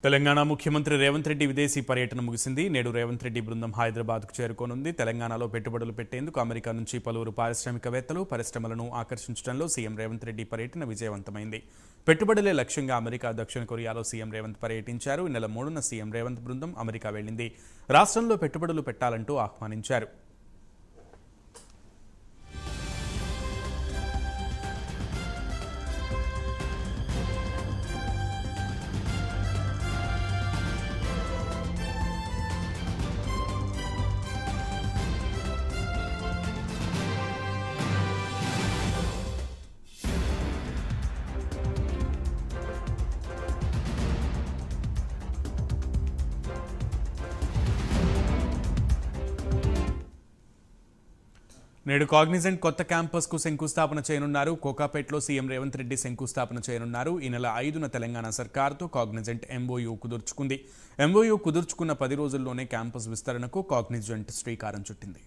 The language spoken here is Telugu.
తెలంగాణ ముఖ్యమంత్రి రేవంత్ రెడ్డి విదేశీ పర్యటన ముగిసింది. నేడు రేవంత్ రెడ్డి బృందం హైదరాబాద్కు చేరుకోనుంది. తెలంగాణలో పెట్టుబడులు పెట్టేందుకు అమెరికా నుంచి పలువురు పారిశ్రామికవేత్తలు, పరిశ్రమలను ఆకర్షించడంలో సీఎం రేవంత్ రెడ్డి పర్యటన విజయవంతమైంది. పెట్టుబడులే లక్ష్యంగా అమెరికా, దక్షిణ కొరియాలో సీఎం రేవంత్ పర్యటించారు. ఈ నెల 3న సీఎం రేవంత్ బృందం అమెరికా వెళ్లింది. రాష్ట్రంలో పెట్టుబడులు పెట్టాలంటూ ఆహ్వానించారు. నేడు కాగ్నిజెంట్ కొత్త క్యాంపస్కు శంకుస్థాపన చేయనున్నారు. కోకాపేటలో సీఎం రేవంత్ రెడ్డి శంకుస్థాపన చేయనున్నారు. ఈ నెల 5న తెలంగాణ సర్కార్తో కాగ్నిజెంట్ ఎంఓయూ కుదుర్చుకుంది. ఎంఓయూ కుదుర్చుకున్న 10 రోజుల్లోనే క్యాంపస్ విస్తరణకు కాగ్నిజెంట్ శ్రీకారం చుట్టింది.